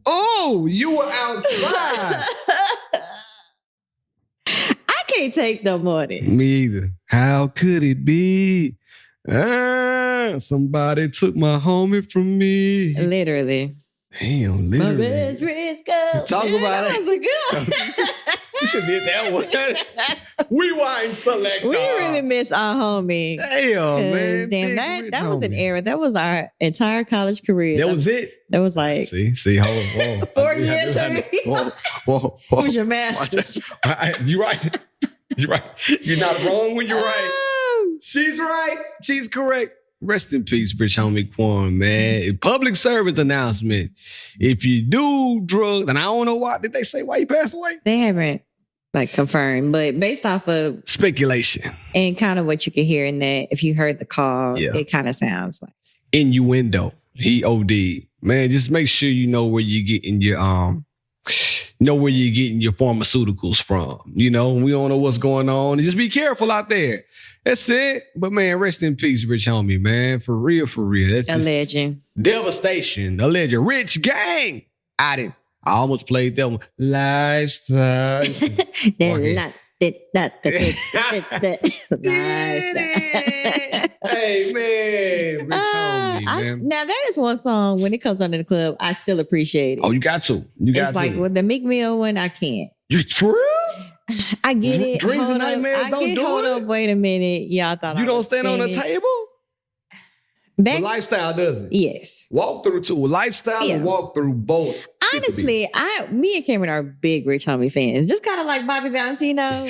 Oh, you were outside. I can't take no more than. Me either. How could it be? Somebody took my homie from me. Literally. Damn, literally. My best friends go. Talk about that it. was a good. You should did that one. Rewind select. We really miss our homie. Damn, man. Damn, that was an era. That was our entire college career. That was it. That was like see, hold on. 4 years. Whoa. It was your master's. You're right. You're not wrong when you're right. She's right. She's correct. Rest in peace, Rich Homie Quan, man. Public service announcement. If you do drugs, and I don't know why, did they say why he passed away? They haven't confirmed, but based off of speculation and kind of what you could hear in that, if you heard the call, it kind of sounds like innuendo. He OD'd. Man, just make sure you know where you're getting your pharmaceuticals from. You know, we don't know what's going on. And just be careful out there. That's it. But man, rest in peace, Rich Homie, man. For real. That's a legend. Devastation. A legend. Rich Gang. I almost played that one. Lifestyle. Hey, man. Rich Homie, man. Now, that is one song, when it comes under the club, I still appreciate it. Oh, you got to. It's like with the Meek Mill one, I can't. You true? I get it. Dreams and nightmares don't do it. Hold up, wait a minute. Y'all thought you don't stand on the table? But lifestyle doesn't. Yes. Walk through too. Lifestyle and walk through both. Honestly, me and Cameron are big Rich Homie fans. Just kind of like Bobby Valentino.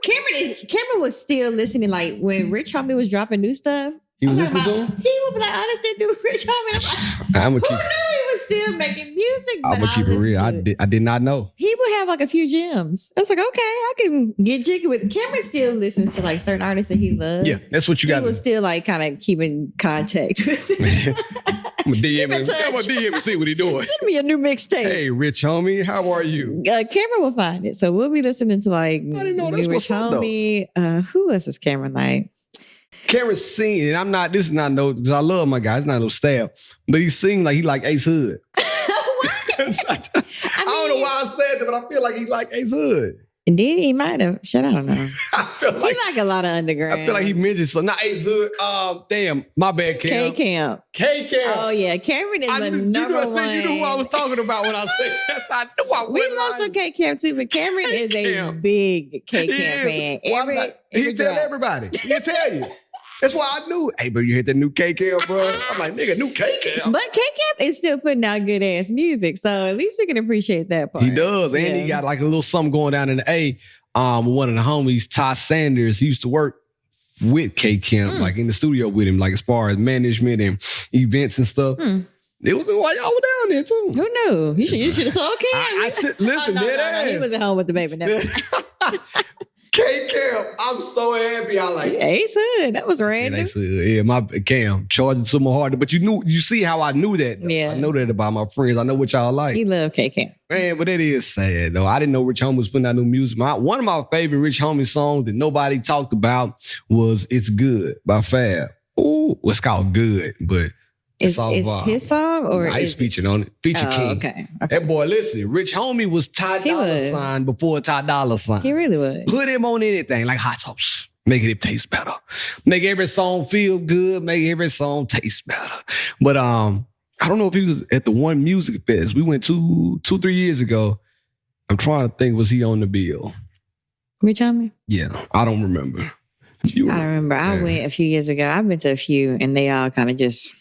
Cameron was still listening, like when Rich Homie was dropping new stuff. He was listening to him? He would be like, I understand do Rich Homie. I'm like, who knew he was still making music? I'm going to keep it real. I did not know. He would have like a few gems. I was like, okay, I can get jiggy with it. Cameron still listens to like certain artists that he loves. Yeah, that's what you got. He was still like kind of keeping contact with him. I'm going to DM and see what he's doing. Send me a new mixtape. Hey, Rich Homie, how are you? Cameron will find it. So we'll be listening to like I didn't know that's Rich Homie. Who else is Cameron like? Cameron's singing, and this is not no, because I love my guy, it's not no stab, but he's singing like he like Ace Hood. I don't know why I said that, but I feel like he like Ace Hood. Did he might have? Shit, I don't know. I feel like he like a lot of underground. I feel like he mentioned something. Not Ace Hood. Damn, my bad, Cam. K-Camp. Oh yeah, Cameron is the number one. You knew who I was talking about when I said yes. I knew I was. We love some K-Camp too, but Cameron is a big K-Camp fan. He tell everybody. He tell you. That's why I knew. Hey, bro, you hit the new K-Camp, bro. I'm like, nigga, new K-Camp. But K-Camp is still putting out good ass music, so at least we can appreciate that part. He does, and he got like a little something going down in the A. One of the homies, Ty Sanders, he used to work with K-Camp, like in the studio with him, like as far as management and events and stuff. It was why y'all were down there too. Who knew? You should have told Cam. I should listen. No, he was at home with the baby. Never. K-Camp, I'm so happy. I like Ace Hood. That was random. Yeah, my Cam charging to my heart. But you see how I knew that. Though. Yeah, I know that about my friends. I know what y'all like. He love K-Camp. Man, but it is sad though. I didn't know Rich Homie was putting out new music. One of my favorite Rich Homie songs that nobody talked about was "It's Good" by Fab. Ooh, it's called "Good," but It's his song or Ice featured on it. Feature King. Okay. That boy, listen, Rich Homie was Ty Dolla $ign before Ty Dolla $ign. He really was. Put him on anything like hot sauce. Making it taste better. Make every song feel good. Make every song taste better. But I don't know if he was at the One Music Fest. We went 3 years ago. I'm trying to think, was he on the bill? Rich Homie? Yeah, I don't remember. I don't remember. I went a few years ago. I've been to a few and they all kind of just...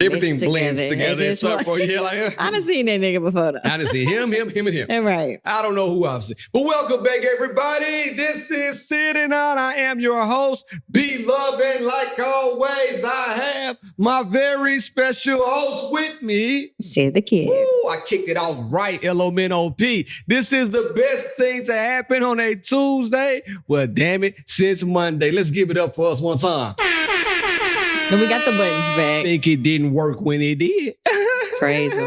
Everything blends together. I done seen that nigga before though. I done seen him, and him. Right. I don't know who I've seen. But welcome back, everybody. This is Sitting On. I am your host. Be loving like always. I have my very special host with me. Syd the Kid. Ooh, I kicked it off right, LOMNOP. This is the best thing to happen on a Tuesday. Well, damn it, since Monday. Let's give it up for us one time. And we got the buttons back. I think it didn't work when it did. Crazy.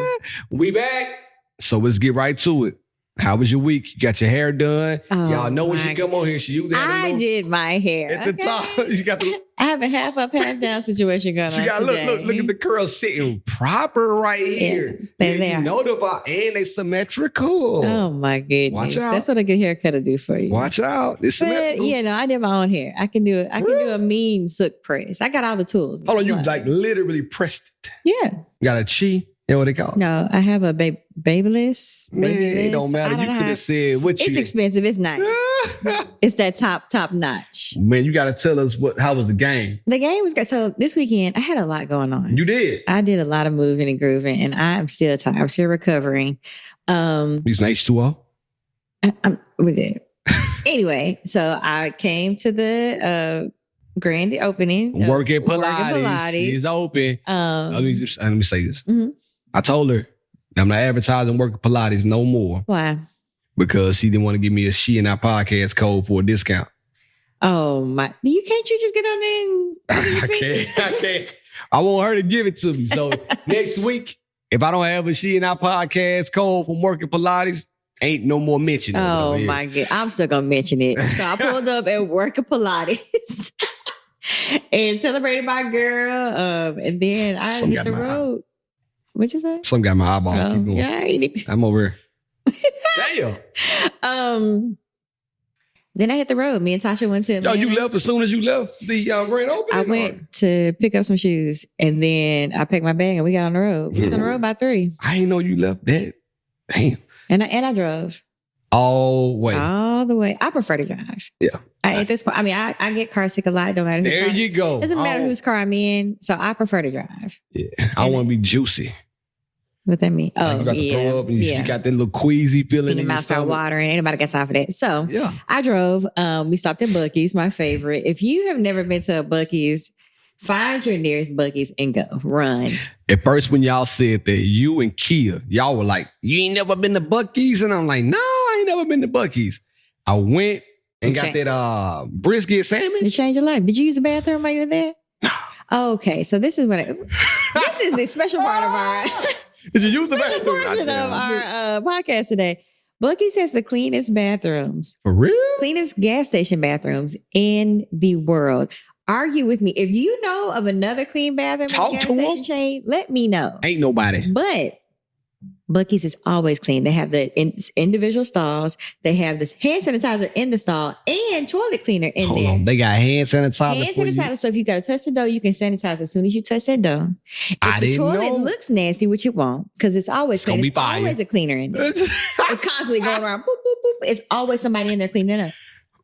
We back. So let's get right to it. How was your week? You got your hair done? Oh, Y'all know when my she come on here, she usually I did my hair. at the top. She got the I have a half up, half down situation going She on got today. look at the curls sitting proper right here. they're You there. know the vibe, and they symmetrical. Oh my goodness. Watch out. That's what a good haircut will do for you. Watch out. It's But symmetrical. yeah, no, I did my own hair. I can do it. I can do a mean sook press. I got all the tools. Hold on, you Look. like literally pressed it. Yeah. You got a chi. You know what they call it? No, I have a babyless. Man, it babyless. don't matter. I You know could how- have said what It's you expensive. It's nice. It's that top notch. Man, you gotta tell us how was the game. The game was great. So this weekend, I had a lot going on. You did. I did a lot of moving and grooving, and I'm still tired. I'm still recovering. These H2O. We're good. Anyway, so I came to the grand opening. Work at Work Pilates. It's open. let Um, me say this. Mhm. I told her I'm not advertising Work at Pilates no more Why? because she didn't want to give me a she and our podcast code for a discount. Oh my! Can't you just get on there and I can't. I want her to give it to me. So next week, if I don't have a she and our podcast code from Work at Pilates, ain't no more mention. Oh my God. I'm still gonna mention it. So I pulled up at Work at Pilates and celebrated my girl. And then I Some hit got the my eye. road. What'd you say? Some got my eyeball. Oh, Keep going. yeah, I ain't even. I'm over here. Damn. Then I hit the road. Me and Tasha went to Yo, Atlanta. you left as soon as you left the grand opening? I went to pick up some shoes and then I packed my bag and we got on the road. We was on the road by 3. I didn't know you left that. Damn. And I drove All way. all the way. I prefer to drive. Yeah. At this point, I mean, I get car sick a lot. Don't matter who There you go. Doesn't matter Oh, whose car I'm in. So I prefer to drive. Yeah. I want to be juicy. What that mean? Like Oh, you got to yeah. throw up and yeah. you got that little queasy feeling And in your your mouth start stomach. watering. Anybody got time for that? So Yeah. I drove. We stopped at Buc-ee's, my favorite. If you have never been to a Buc-ee's, find your nearest Buc-ee's and go. Run. At first, when y'all said that, you and Kia, y'all were like, you ain't never been to Buc-ee's? And I'm like, no, I ain't never been to Buc-ee's. I went and got Okay. that brisket salmon. It changed your life. Did you use the bathroom while you were there? No. Okay, so this is this is the special part of our Did you use the special bathroom? portion of our podcast today. Buc-ee's has the cleanest bathrooms, For real? cleanest gas station bathrooms in the world. Argue with me. If you know of another clean bathroom Talk in a gas to 'em. station chain, let me know. Ain't nobody. But Buc-ee's is always clean. They have the individual stalls. They have this hand sanitizer in the stall and toilet cleaner in Hold there. on. They got hand sanitizer Hand for you? sanitizer. So if you got to touch the dough, you can sanitize as soon as you touch that dough. If I the didn't toilet know. looks nasty, which it won't, because it's always It's gonna clean. be fire. Always a cleaner in there. It's constantly going around. Boop, boop, boop. It's always somebody in there cleaning it up.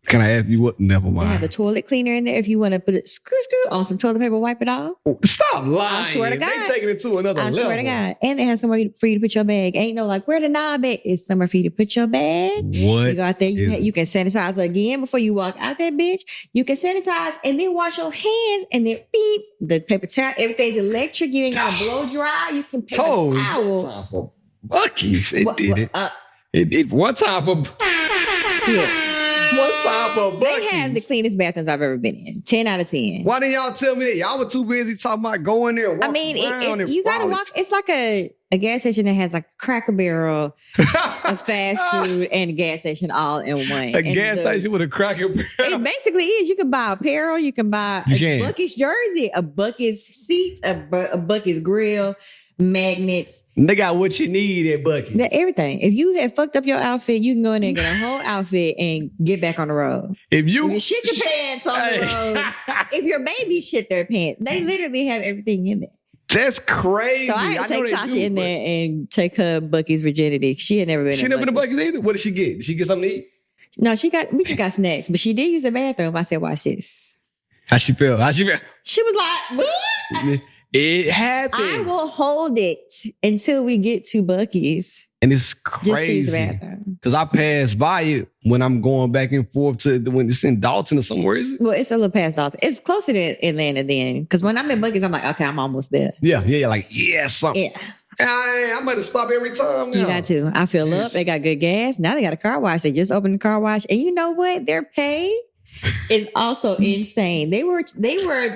Can I ask you what? Never They have the mind. toilet cleaner in there. If you want to put it screw on some toilet paper, wipe it off. Stop lying. I swear to God. They taking it to another I level. swear to God. And they have somewhere for you to put your bag. Ain't no like, where the knob at? It's somewhere for you to put your bag. What? You go out there, is- you can sanitize again before you walk out that bitch. You can sanitize and then wash your hands and then beep, the paper towel, everything's electric. You ain't got to blow dry. You can paper Told towel. time for Buc-ee's. It What- did what- it. uh, It one time for yes. one time for Buc-ee's. They have the cleanest bathrooms I've ever been in. 10 out of 10. Why didn't y'all tell me that? Y'all were too busy talking about going there. And I mean, around and you got to frolic. walk. It's like a gas station that has like a Cracker Barrel, a fast food, and a gas station all in one. A And gas the- station with a Cracker Barrel. It basically is. You can buy apparel. You can buy You a can. Buc-ee's jersey, a Buc-ee's seat, a Buc-ee's grill, magnets, They got what you need at Buc-ee's. everything. If you have fucked up your outfit, you can go in there and get a whole outfit and get back on the road. If you, If you shit your pants on the road, if your baby shit their pants, they literally have everything in there. that's crazy. So I had to know take they Tasha do, in but there and take her Buc-ee's virginity. She had never been. She in never been to Buc-ee's. Buc-ee's either. What did she get? Did she get something to eat? No, we just got snacks, but she did use the bathroom. I said, "Watch this." How she feel? How she feel? She was like, "What?" It happened. I will hold it until we get to Buc-ee's. And it's Just to use the crazy. bathroom. Because I pass by it when I'm going back and forth to when it's in Dalton or somewhere, is it? Well, it's a little past Dalton. It's closer to Atlanta then. Because when I'm in Buc-ee's, I'm like, okay, I'm almost there. Yeah, like, something. Yeah, I'm going to stop every time now. you got to. I fill up. Yes. They got good gas. Now they got a car wash. They just opened the car wash. And you know what? Their pay is also insane. They were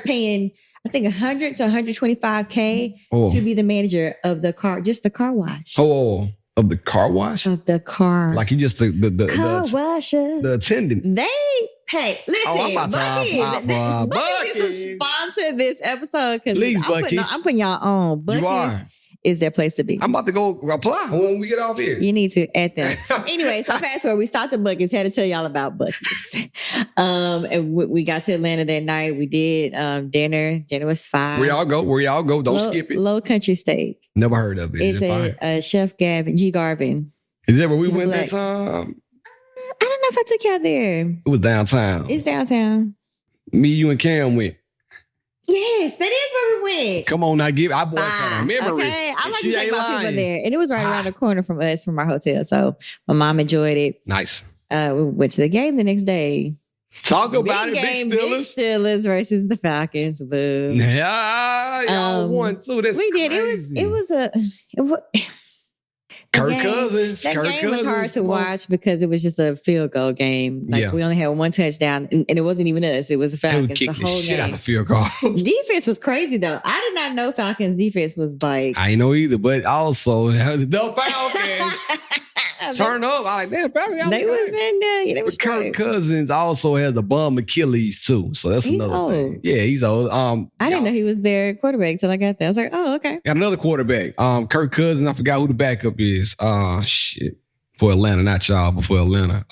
paying, I think, 100 to 125K Oh. to be the manager of the car, just the car wash. Oh, Of the car wash? Of the car. Like you just the car washer. The attendant. They pay. Listen, I'm about to Buc-ee's is to sponsor this episode because I'm putting y'all on. Buc-ee's is their place to be. I'm about to go apply when we get off here. You need to at them. Anyway, so fast forward, we stopped at Buc-ee's. Had to tell y'all about Buc-ee's. And we got to Atlanta that night. We did dinner. Dinner was fine. Where y'all go? Don't skip it. Low Country Steak. Never heard of it. It's a Chef Garvin. Is that where we went that time? I don't know if I took y'all there. It was downtown. It's downtown. Me, you, and Cam went. Yes, that is where we went. Come on now, I bought that a memory. Okay, I like to take my people there. And it was right around the corner from us, from our hotel. So my mom enjoyed it. Nice. We went to the game the next day. Talk about it, Big Big Steelers. Big Steelers versus the Falcons. Boo. Yeah, y'all won too. That's we did. Crazy. It was Kirk Cousins. That game was hard to watch because it was just a field goal game. Like we only had one touchdown, and it wasn't even us. It was the Falcons. The whole shit game. out the field goal. Defense was crazy though. I did not know Falcons defense was like. I know either, but also the Falcons turn up. I like that. They was in there. Yeah, they was Kirk Cousins also has the bum Achilles too, so that's another thing. Yeah, he's old. I didn't know he was their quarterback till I got there. I was like, oh, okay. Got another quarterback. Kirk Cousins. I forgot who the backup is. Shit. For Atlanta, not y'all, but for Atlanta.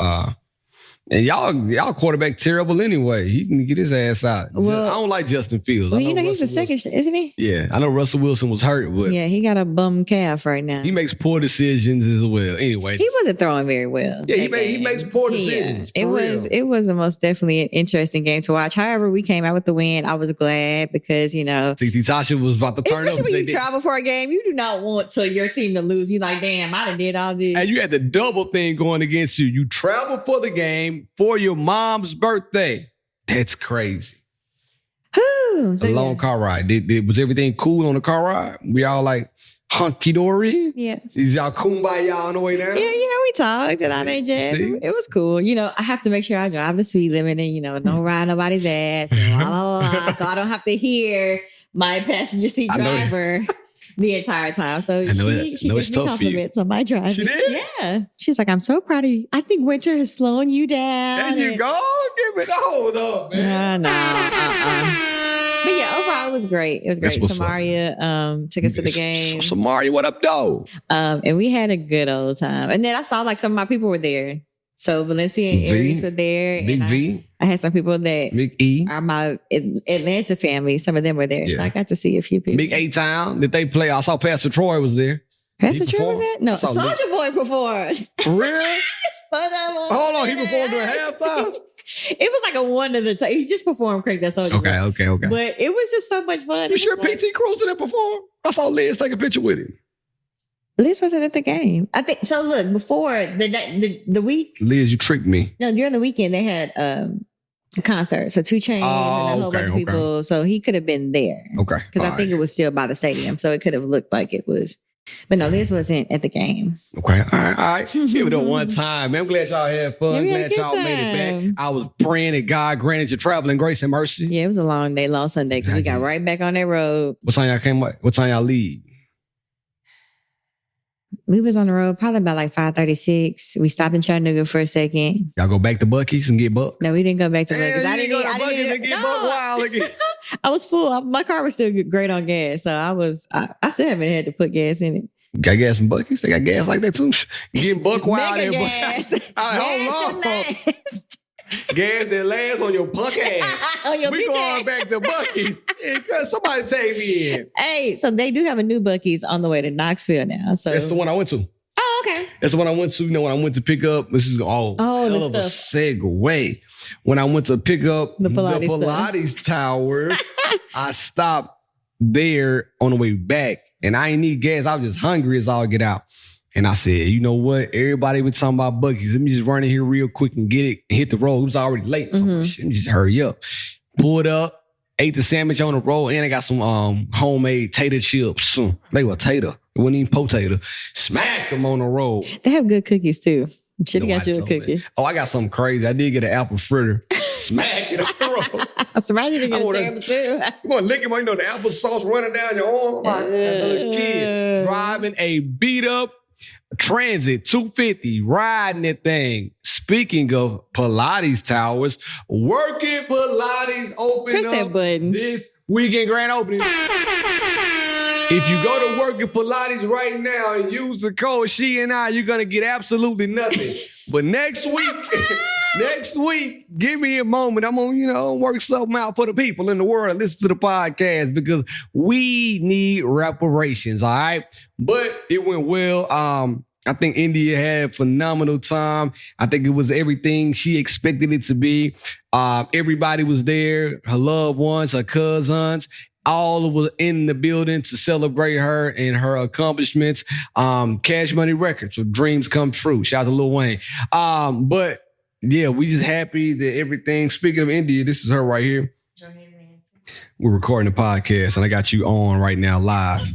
And y'all quarterback terrible anyway. He can get his ass out. Well, I don't like Justin Fields. Well, he's the second, isn't he? Yeah, I know Russell Wilson was hurt, but yeah, he got a bum calf right now. He makes poor decisions as well. Anyway, he wasn't throwing very well. Yeah, he makes poor decisions. It was a most definitely an interesting game to watch. However, we came out with the win. I was glad because TT Tasha was about to turn up. Especially when you travel for a game, you do not want your team to lose. You like, damn, I done did all this. And you had the double thing going against you. You traveled for the game for your mom's birthday. That's crazy. So a long car ride. Was everything cool on the car ride? We all like hunky-dory? Yeah. Is y'all kumbaya on the way down? Yeah, we talked and all that jazz. It was cool. I have to make sure I drive the speed limit and, don't ride nobody's ass and blah, blah, blah. So I don't have to hear my passenger seat driver the entire time. So she gives me compliments on my driving. She did? Yeah. She's like, I'm so proud of you. I think winter has slowed you down. There you go. Give it a hold up, man. No. But yeah, overall, it was great. It was great. Samaria took us to the game. Samaria, what up, though? And we had a good old time. And then I saw some of my people were there. So Valencia and Aries were there. Big V. I had some people that Big E are my Atlanta family. Some of them were there. Yeah. So I got to see a few people. Big A-Town. Did they play? I saw Pastor Troy was there. Pastor Troy was there? No, Soulja Boy performed. For real? Hold on, he performed during halftime? It was like a one of the time. He just performed Craig that Soulja Boy. Okay. But it was just so much fun. You sure PT Cruz didn't perform? I saw Liz take a picture with him. Liz wasn't at the game. I think so. Look, before the week, Liz, you tricked me. No, during the weekend they had a concert. So 2 Chainz and a whole bunch of people. So he could have been there. Okay, because I think it was still by the stadium, so it could have looked like it was. But no, Liz wasn't at the game. Okay, all right. Give it a one time, man. I'm glad y'all had fun. Glad y'all made it back. I was praying that God granted your traveling grace and mercy. Yeah, it was a long day, long Sunday because we got right back on that road. What time y'all came? What time y'all leave? We was on the road probably about like 5:36. We stopped in Chattanooga for a second. Y'all go back to Buc-ee's and get buck? No, we didn't go back to Buc-ee's. I didn't go to Buc-ee's and get buck wild again. I was full. My car was still great on gas, so I still haven't had to put gas in it. Got gas from Buc-ee's? They got gas like that too? Getting buck wild there. Gas. Hold on. Gas that lasts on your buck ass. We going back to Buc-ee's. Somebody take me in. Hey, so they do have a new Buc-ee's on the way to Knoxville now. So that's the one I went to. Oh, okay. That's the one I went to. When I went to pick up, this is hell of a segue. When I went to pick up the Pilates towers, I stopped there on the way back, and I ain't need gas. I was just hungry as all get out. And I said, you know what? Everybody was talking about Buc-ee's. Let me just run in here real quick and get it, hit the road. It was already late. So let me just hurry up. Pulled up, ate the sandwich on the road, and I got some homemade tater chips. They were tater. It wasn't even potato. Smacked them on the road. They have good cookies too. Should have got you a cookie. Oh, I got something crazy. I did get an apple fritter. Smack it on the road. I'm surprised you didn't get a sandwich too. You want to lick it, the applesauce running down your arm. Like a little kid driving a beat up Transit 250, riding that thing. Speaking of Pilates towers, working Pilates open Press up that button. this weekend grand opening. If you go to Working Pilates right now and use the code She and I, you're gonna get absolutely nothing. But next week, give me a moment. I'm gonna, work something out for the people in the world. Listen to the podcast because we need reparations. All right, but it went well. I think India had a phenomenal time. I think it was everything she expected it to be. Everybody was there, her loved ones, her cousins. All was in the building to celebrate her and her accomplishments. Cash Money Records, so dreams come true. Shout out to Lil Wayne. But yeah, we just happy that everything. Speaking of India, this is her right here. We're recording the podcast, and I got you on right now live.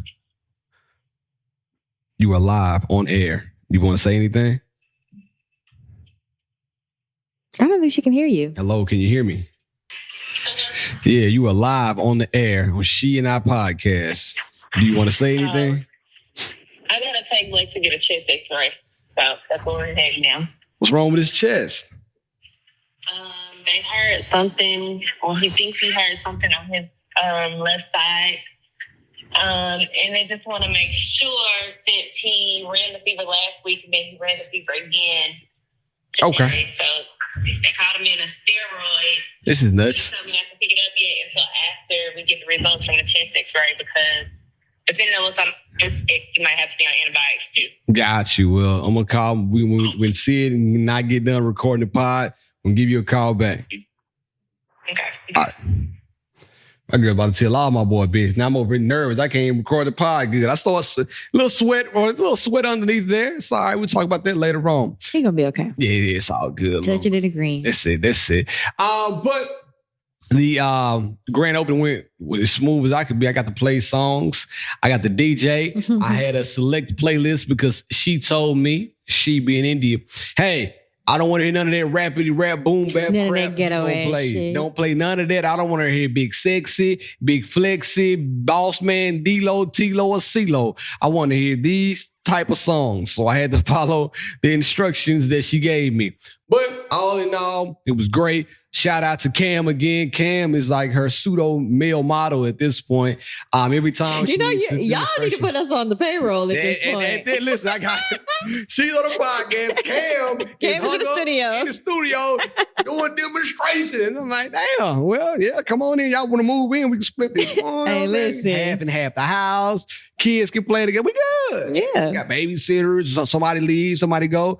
You are live on air. You want to say anything? I don't think she can hear you. Hello, can you hear me? Yeah, you are live on the air on She and I podcast. Do you want to say anything? I gotta take Blake to get a chest X-ray, so that's what we're heading now. What's wrong with his chest? They heard something, or he thinks he heard something on his left side, and they just want to make sure since he ran the fever last week and then he ran the fever again today. Okay. So they called him in a steroid. This is nuts. He told me not to pick it up yet until after we get the results from the chest X-ray because depending on what's on you might have to be on antibiotics too. Got you. Well, I'm gonna call when Syd and I get done recording the pod. I'm gonna give you a call back. Okay. All right. My girl about to tell all my boy business. Now I'm over here nervous. I can't even record the pod good. I saw a little sweat underneath there. It's all right. We'll talk about that later on. You're gonna be okay. Yeah, it's all good. Touching it green. That's it. But the grand opening went as smooth as I could be. I got to play songs. I got the DJ. I had a select playlist because she told me, she being India, hey, I don't want to hear none of that rappity rap, boom, bap, none crap. Of that ghetto shit. Don't play none of that. I don't want to hear Big Sexy, Big Flexy, Boss Man, D-Lo, T-Lo, or C-Lo. I want to hear these type of songs. So I had to follow the instructions that she gave me. But all in all, it was great. Shout out to Cam again. Cam is like her pseudo male model at this point. Every time y'all need to put us on the payroll at this point. Listen, I got she's on the podcast. Cam is in the studio. In the studio doing demonstrations. I'm like, damn. Well, yeah, come on in. Y'all want to move in? We can split this. Hey, listen, half and half the house. Kids can play together. We good. Yeah, we got babysitters. Somebody leave, somebody go.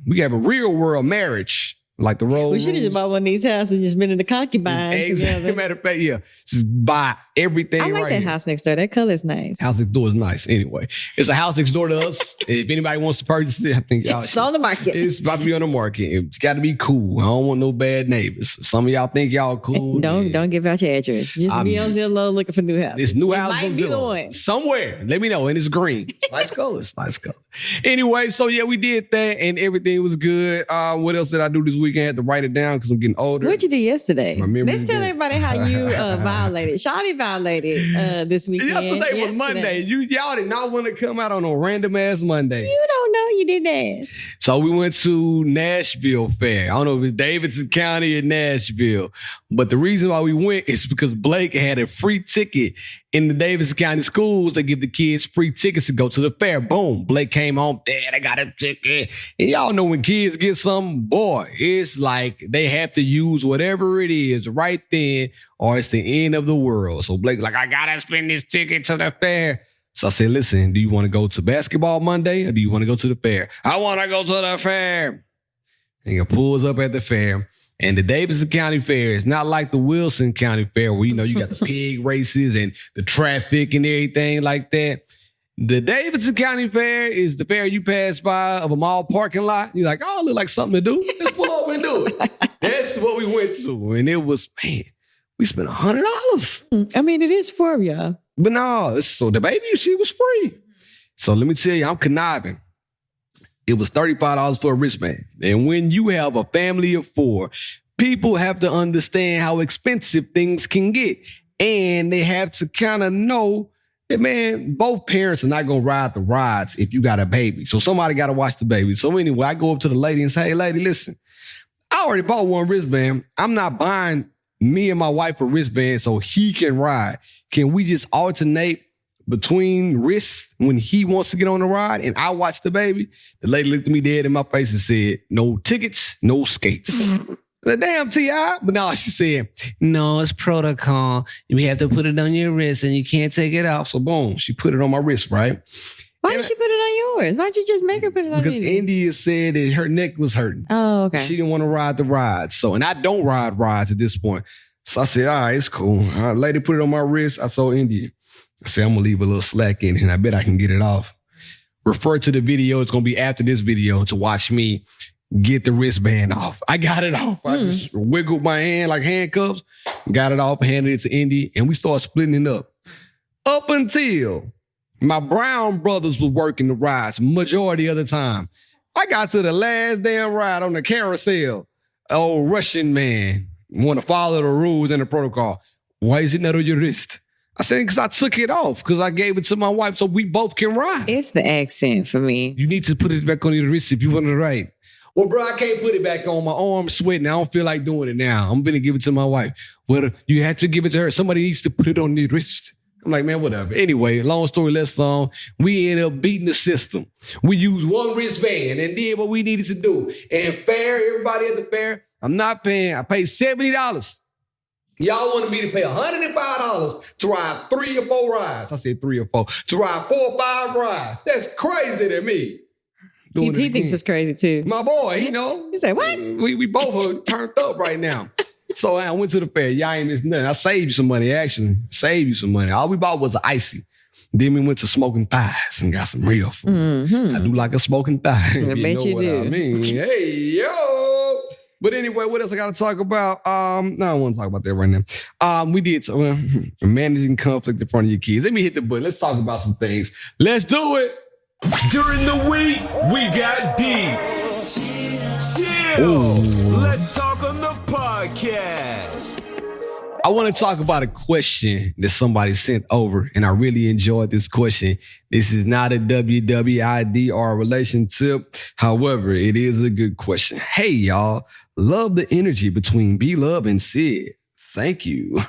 We have a real world marriage. Like the role. We should have just bought one of these houses and just been in the concubines together. Matter of fact, yeah. Just buy everything. I like that house next door. That color is nice. House next door is nice. Anyway, it's a house next door to us. If anybody wants to purchase it, I think y'all it's on the market. It's about to be on the market. It's got to be cool. I don't want no bad neighbors. Some of y'all think y'all cool. Don't give out your address. Just be on Zillow looking for new houses. This new house might on be Zillow. The one. Somewhere. Let me know. And it's green. Nice colors. Nice color. Anyway, so yeah, we did that and everything was good. What else did I do this weekend? I had to write it down because I'm getting older. What'd you do yesterday? Let's tell everybody how you violated. Shawty violated this weekend. Yesterday was Monday. Y'all did not want to come out on a random ass Monday. You don't know. You didn't ask. So we went to Nashville Fair. I don't know if it's Davidson County or Nashville, but the reason why we went is because Blake had a free ticket in the Davidson County schools. They give the kids free tickets to go to the fair. Boom. Blake came home. Dad, I got a ticket. And y'all know when kids get something, boy, it's like they have to use whatever it is right then or it's the end of the world. So Blake's like, I got to spend this ticket to the fair. So I said, listen, do you want to go to basketball Monday or do you want to go to the fair? I want to go to the fair. And he pulls up at the fair. And the Davidson County Fair is not like the Wilson County Fair where, you got the pig races and the traffic and everything like that. The Davidson County Fair is the fair you pass by of a mall parking lot. You're like, oh, look like something to do. Let's pull over and do it. That's what we went to. And it was, man, we spent $100. I mean, it is for y'all. But no, so the baby, she was free. So let me tell you, I'm conniving. It was $35 for a wristband. And when you have a family of 4, people have to understand how expensive things can get. And they have to kind of know Yeah, man, both parents are not going to ride the rides if you got a baby. So somebody got to watch the baby. So anyway, I go up to the lady and say, hey, lady, listen, I already bought one wristband. I'm not buying me and my wife a wristband so he can ride. Can we just alternate between wrists when he wants to get on the ride and I watch the baby? The lady looked at me dead in my face and said, no tickets, no skates. The damn T.I. But now she said, no, it's protocol. You have to put it on your wrist and you can't take it off. So boom, she put it on my wrist, right? Why did she put it on yours? Why don't you just make her put it on yours? Because India said that her neck was hurting. Oh, okay. She didn't want to ride the rides. So, and I don't ride rides at this point. So I said, all right, it's cool. All right, lady put it on my wrist. I told India, I said, I'm going to leave a little slack in it and I bet I can get it off. Refer to the video. It's going to be after this video to watch me get the wristband off. I got it off. I just wiggled my hand like handcuffs, got it off, handed it to Indy, and we started splitting it up. Up until my Brown brothers was working the rides majority of the time. I got to the last damn ride on the carousel. Old Russian man want to follow the rules and the protocol. Why is it not on your wrist? I said, because I took it off because I gave it to my wife so we both can ride. It's the accent for me. You need to put it back on your wrist if you want to ride. Well, bro, I can't put it back on. My arm's sweating. I don't feel like doing it now. I'm going to give it to my wife. Well, you have to give it to her. Somebody needs to put it on the wrist. I'm like, man, whatever. Anyway, long story less long, we ended up beating the system. We used one wristband and did what we needed to do. And fair, everybody at the fair, I'm not paying. I paid $70. Y'all wanted me to pay $105 to ride 3 or 4 rides. I said 3 or 4. To ride 4 or 5 rides. That's crazy to me. He thinks it's crazy too. My boy, you know. He said, what? We both are turned up right now. So I went to the fair. Y'all ain't missed nothing. I saved you some money, actually. Saved you some money. All we bought was an icy. Then we went to Smoking Thighs and got some real food. Mm-hmm. I do like a smoking thigh. I bet you do. I mean, hey, yo. But anyway, what else I got to talk about? No, I don't want to talk about that right now. We did managing conflict in front of your kids. Let me hit the button. Let's talk about some things. Let's do it. During the week, we got deep. Chill. Let's talk on the podcast. I want to talk about a question that somebody sent over, and I really enjoyed this question. This is not a WWID or a relationship. However, it is a good question. Hey, y'all. Love the energy between Love and Syd. Thank you.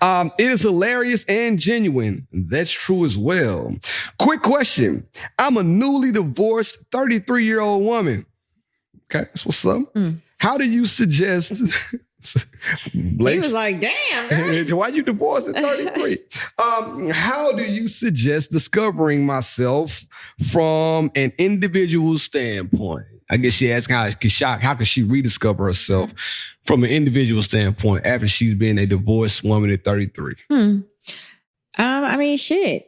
It is hilarious and genuine. That's true as well. Quick question. I'm a newly divorced 33-year-old woman. Okay, that's what's up. How do you suggest... Blake, he was like, damn. Why you divorced at 33? How do you suggest discovering myself from an individual standpoint? I guess she asked how can she rediscover herself from an individual standpoint after she's been a divorced woman at 33? I mean, shit.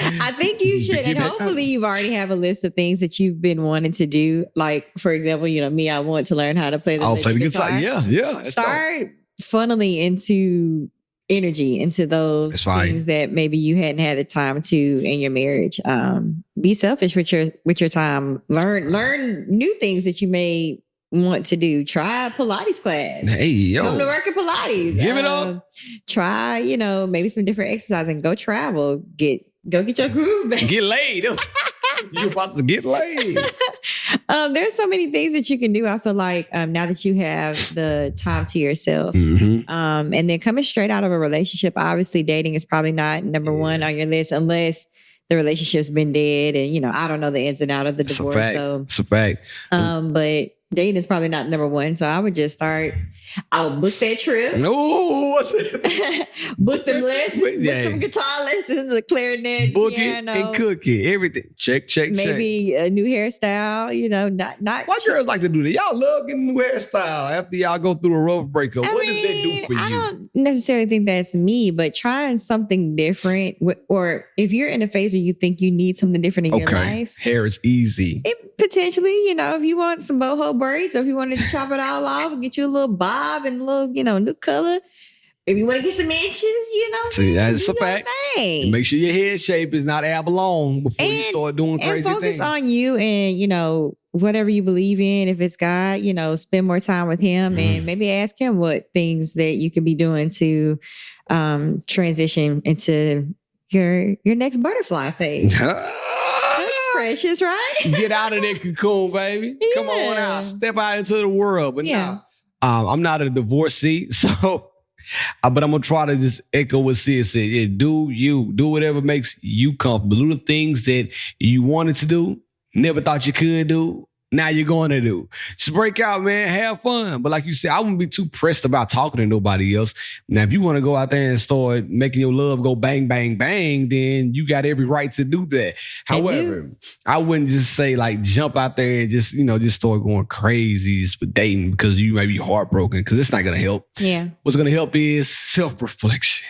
I think you should. And hopefully you've already have a list of things that you've been wanting to do. Like, for example, me, I want to learn how to play the guitar. Yeah. Start funneling into energy into those things that maybe you hadn't had the time to in your marriage. Be selfish with your time. Learn new things that you may want to do. Try a Pilates class. Hey, yo. Come to work at Pilates. Give it up. Try, maybe some different exercise and go travel. Go get your groove back. Get laid. You're about to get laid. There's so many things that you can do. I feel like now that you have the time to yourself, and then coming straight out of a relationship, obviously dating is probably not number one on your list unless the relationship's been dead. And I don't know the ins and outs of the divorce. It's a fact. But dating is probably not number one. So I would just start. I would book that trip. No, book them lessons. Book them guitar lessons, a clarinet, book piano, it and cook it. Everything. Check. Maybe a new hairstyle. Not. Why girls like to do that? Y'all love getting a new hairstyle after y'all go through a rough breakup. What does that do for you? I don't necessarily think that's me, but trying something different, or if you're in a phase where you think you need something different in your life, hair is easy. It potentially, if you want some boho braids, or if you wanted to chop it all off and get you a little bob and a little, new color, if you want to get some inches, See, that's a fact. thing. Make sure your head shape is not abalone before you start doing crazy things. And focus things. on you and, whatever you believe in. If it's God, spend more time with him and maybe ask him what things that you could be doing to transition into your next butterfly phase. That's precious, right? Get out of that cocoon, baby. Yeah. Come on out. Step out into the world. But I'm not a divorcee, so... but I'm going to try to just echo what Syd said. Yeah, do you. Do whatever makes you comfortable. Do the things that you wanted to do, never thought you could do, now you're going to do. Just break out, man. Have fun. But like you said, I wouldn't be too pressed about talking to nobody else. Now, if you want to go out there and start making your love go bang, bang, bang, then you got every right to do that. However, I wouldn't just say like jump out there and just start going crazy for dating because you may be heartbroken, because it's not going to help. Yeah. What's going to help is self-reflection.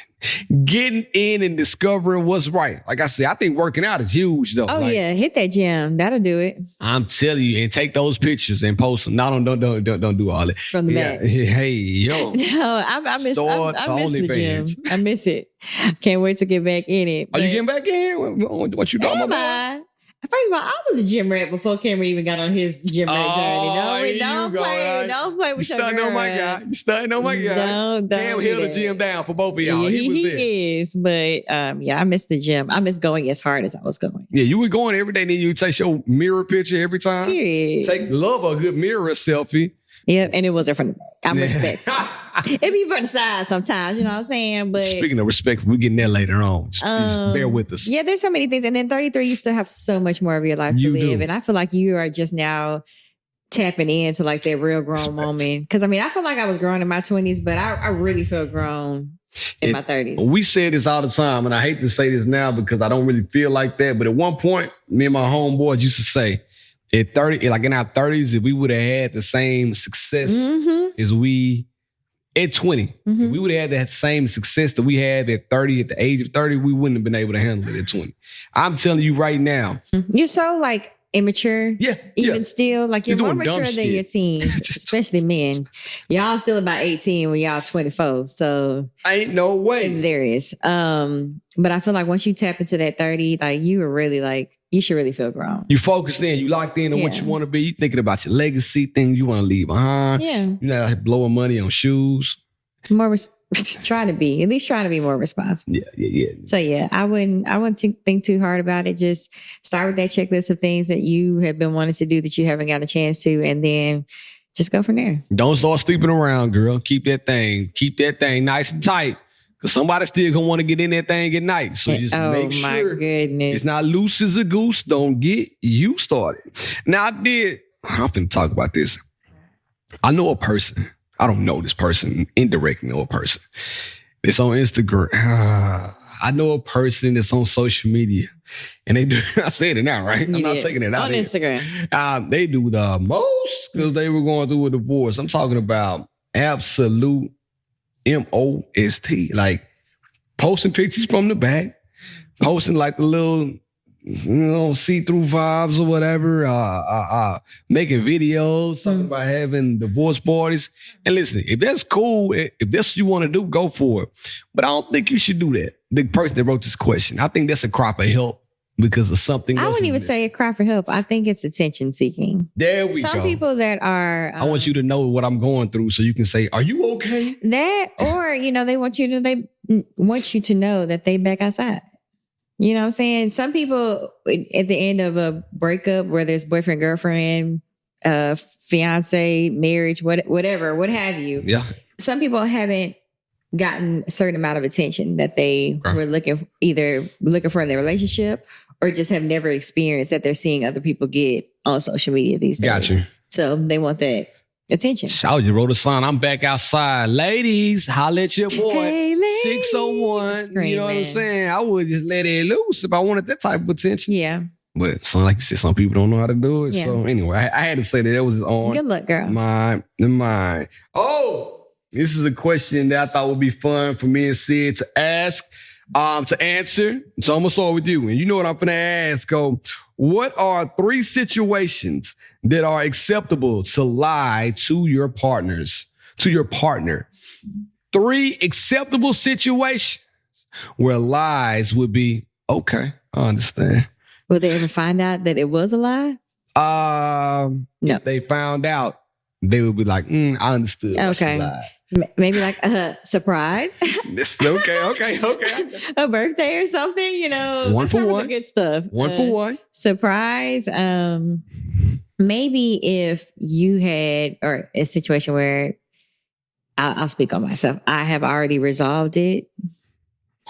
Getting in and discovering what's right. Like I said, I think working out is huge though. Oh yeah, hit that gym. That'll do it. I'm telling you, and take those pictures and post them. No, don't do all that. From the back. Hey, yo. No, I miss the gym. I miss it. Can't wait to get back in it. Are you getting back in? What you talking about? First of all, I was a gym rat before Cameron even got on his gym rat journey. Don't play with your girl. You stunting on my guy. Cam held the gym down for both of y'all. Yeah, he was there. is. But I miss the gym. I miss going as hard as I was going. Yeah, you were going every day. Then you take your mirror picture every time. Period. Love a good mirror selfie. Yep, and it wasn't from the back. I'm respectful. It be from the side sometimes, you know what I'm saying? But speaking of respect, we're getting there later on. Just bear with us. Yeah, there's so many things. And then 33, you still have so much more of your life to live. And I feel like you are just now tapping into like that real grown moment. Because I feel like I was grown in my 20s, but I really feel grown in my 30s. We say this all the time, and I hate to say this now because I don't really feel like that. But at one point, me and my homeboys used to say, at 30, like in our 30s, if we would have had the same success as we at 20, if we would have had that same success that we had at 30, at the age of 30, we wouldn't have been able to handle it at 20. I'm telling you right now. You're so like immature. Yeah. Even still, like you're more mature than your teens, especially men. Y'all still about 18 when y'all 24. So ain't no way. There is. But I feel like once you tap into that 30, like you are really like, you should really feel grown. You focused in, you locked in on what you want to be. You thinking about your legacy, things you want to leave behind. Yeah. You're not blowing money on shoes. Try to be more responsible. Yeah. So yeah, I wouldn't think too hard about it. Just start with that checklist of things that you have been wanting to do that you haven't got a chance to, and then just go from there. Don't start sleeping around, girl. Keep that thing nice and tight. Because somebody still gonna want to get in that thing at night. So just make sure my goodness, it's not loose as a goose. Don't get you started. Now I'm finna talk about this. I know a person. I don't know this person. Indirectly know a person. It's on Instagram. I know a person that's on social media. And they do, I said it now, right? I'm not taking it out. On Instagram. They do the most because they were going through a divorce. I'm talking about absolute most, like posting pictures from the back, posting like the little, see-through vibes or whatever, making videos, talking about having divorce parties. And listen, if that's cool, if that's what you want to do, go for it. But I don't think you should do that. The person that wrote this question, I think that's a cry for help because of something. I wouldn't even say a cry for help. I think it's attention seeking. There we go. Some people that are... I want you to know what I'm going through so you can say, are you okay? That, or, they want you to know that they back outside. You know what I'm saying? Some people at the end of a breakup, whether it's boyfriend, girlfriend, fiance, marriage, whatever, what have you. Yeah. Some people haven't gotten a certain amount of attention that they were looking for in their relationship, or just have never experienced that they're seeing other people get on social media these days. Got you. So they want that attention. Shout, you wrote a song. I'm back outside. Ladies, holla at your boy. Hey, ladies. 601. Screaming. You know what I'm saying? I would just let it loose if I wanted that type of attention. Yeah. But like you said, some people don't know how to do it. Yeah. So anyway, I had to say that was on. Good luck, girl. Mine. Oh, this is a question that I thought would be fun for me and Syd to ask, to answer. So I'm going to start with you. And you know what I'm going to ask. What are 3 situations that are acceptable to lie to your partner? 3 acceptable situations where lies would be, okay, I understand. Will they ever find out that it was a lie? No. If they found out, they would be like, I understood. Okay. Maybe like a surprise. Okay. A birthday or something, you know. One for one. Good stuff. One for one. Surprise. Maybe if you had, or a situation where I'll speak on myself. I have already resolved it.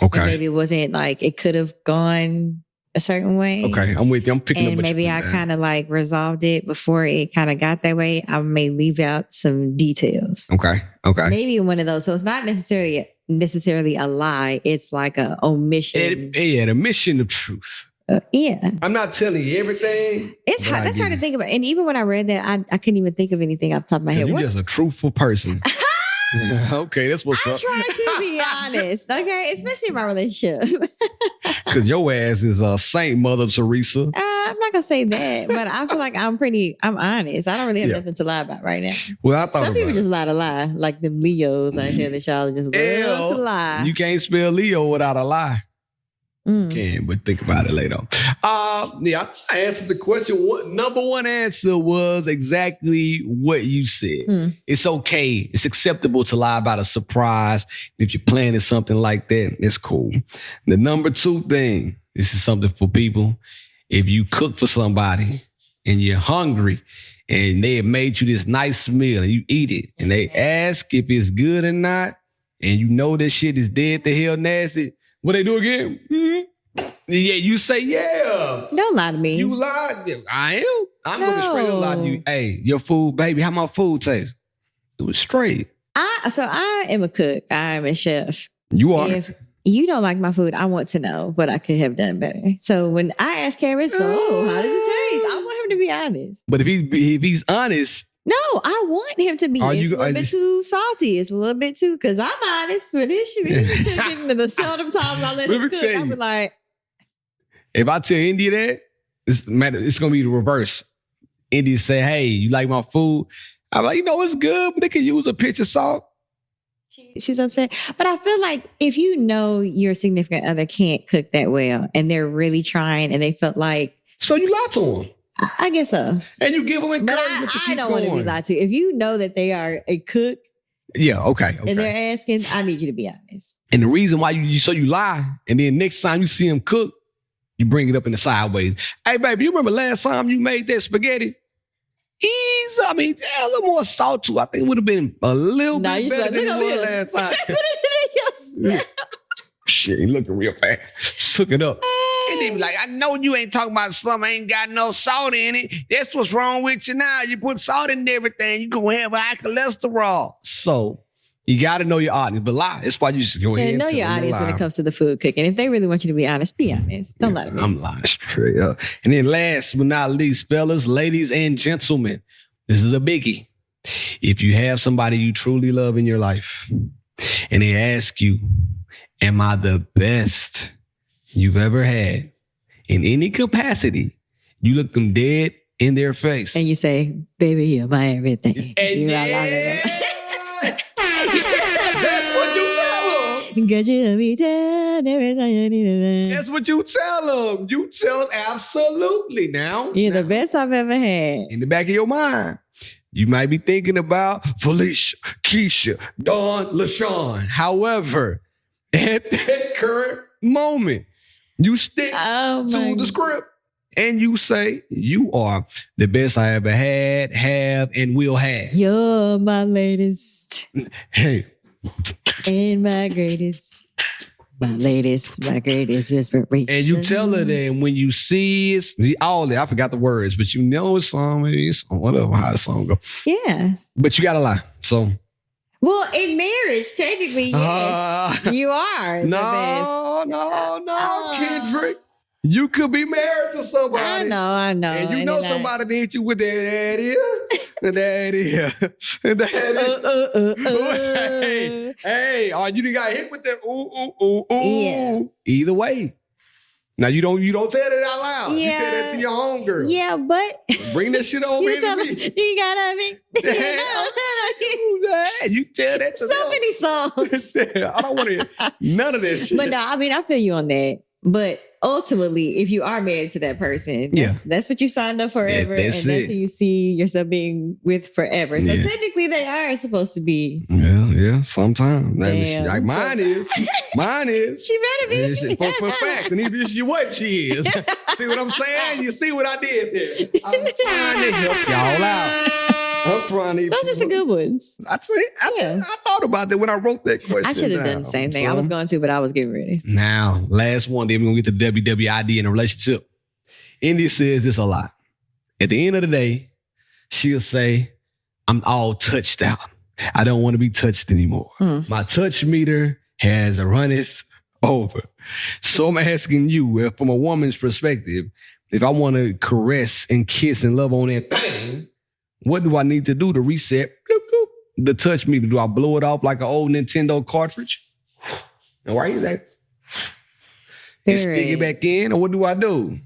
Okay. And maybe it wasn't like it could have gone a certain way. Okay, I'm with you. I'm picking up. And maybe I kind of like resolved it before it kind of got that way. I may leave out some details. Okay. Maybe one of those. So it's not necessarily a lie. It's like a omission. The omission of truth. Yeah. I'm not telling you everything. It's hard. That's hard to think about. And even when I read that, I couldn't even think of anything off the top of my head. You're just a truthful person. Okay, that's what's up. I try to be honest, okay? Especially in my relationship. Because your ass is a saint, Mother Teresa. I'm not going to say that, but I feel like I'm honest. I don't really have nothing to lie about right now. Well, I thought some people just lie to lie, like them Leos out here that y'all just love to lie. You can't spell Leo without a lie. Can, but think about it later. I answered the question. Number one answer was exactly what you said. It's okay. It's acceptable to lie about a surprise. If you're planning something like that, it's cool. The number 2 thing, this is something for people. If you cook for somebody and you're hungry and they have made you this nice meal and you eat it and they ask if it's good or not, and you know this shit is dead to hell nasty, what they do again? Yeah, you say, yeah. Don't lie to me. You lied. I am. I'm going to straight up lie to you. Hey, your food, baby, how my food taste? It was straight. I am a cook. I am a chef. You are. If you don't like my food, I want to know what I could have done better. So when I ask Cameron, how does it taste? I want him to be honest. But if he's honest. No, I want him to be. It's a little bit too salty. It's a little bit too, because I'm honest with this shit. The seldom times I let him cook, I be like. If I tell India that, it's going to be the reverse. India say, hey, you like my food? I'm like, it's good, but they can use a pinch of salt. She's upset. But I feel like if you know your significant other can't cook that well and they're really trying and they felt like. So you lie to them. I guess so. And you give them encouragement to keep going. I don't want to be lied to. If you know that they are a cook. Yeah, okay. And they're asking, I need you to be honest. And the reason why you lie, and then next time you see them cook, you bring it up in the sideways. Hey, baby, you remember last time you made that spaghetti? A little more salt too. I think it would have been a little bit better than it was last time. Put it in yourself. Shit, he looking real bad. Took it up. And they be like, I know you ain't talking about something ain't got no salt in it. That's what's wrong with you now. You put salt in everything, you gonna have high cholesterol. So you got to know your audience, but lie. That's why you should go ahead and know your audience when it comes to the food cooking. If they really want you to be honest, be honest. Don't lie to me. I'm lying straight up. And then last but not least, fellas, ladies, and gentlemen, this is a biggie. If you have somebody you truly love in your life and they ask you, am I the best you've ever had in any capacity? You look them dead in their face. And you say, baby, you're my everything. And that's what you tell them. Got you me down every time you need a. That's what you tell them. You tell them absolutely now. You're the best I've ever had. In the back of your mind, you might be thinking about Felicia, Keisha, Dawn, LaShawn. However, at that current moment, you stick to the script and you say, you are the best I ever had, have, and will have. You're my latest. Hey. And my greatest. My latest, my greatest inspiration. And you tell her that when you see it, all that, I forgot the words, but you know it's song, maybe it's whatever, how the song go. Yeah. But you gotta lie. So. Well, in marriage, technically, yes, you are the best. No, Kendrick. You could be married to somebody. I know. And you know somebody that hit you with that Hey, you got hit with that ooh. Yeah. Either way, Now you don't tell that out loud. Yeah. You tell that to your homegirl. Yeah, but Bring that shit over you here tell to her, me. you gotta be. You tell that to So them. many songs. I don't want to hear none of this shit. But no, I mean, I feel you on that. But ultimately, if you are married to that person, that's what you signed up forever. That's and that's it. who you see yourself being with forever. So Yeah. technically, they are supposed to be. Yeah, sometimes. Damn. Like mine is. Mine is. She better be. Yeah, for facts. And even if she what she is. See what I'm saying? You see what I did there? I'm trying to help y'all out. I'm trying to. Those are some good ones. I thought about that when I wrote that question. I should have done the same thing. I was going to, but I was getting ready. Now, last one, then we're going to get to WWID in a relationship. India says this a lot. At the end of the day, she'll say, I'm all touched out. I don't want to be touched anymore. My touch meter has runneth over. So I'm asking you, from a woman's perspective, if I want to caress and kiss and love on that thing, what do I need to do to reset the touch meter? Do I blow it off like an old Nintendo cartridge? And why is that? And stick it back in, or what do I do?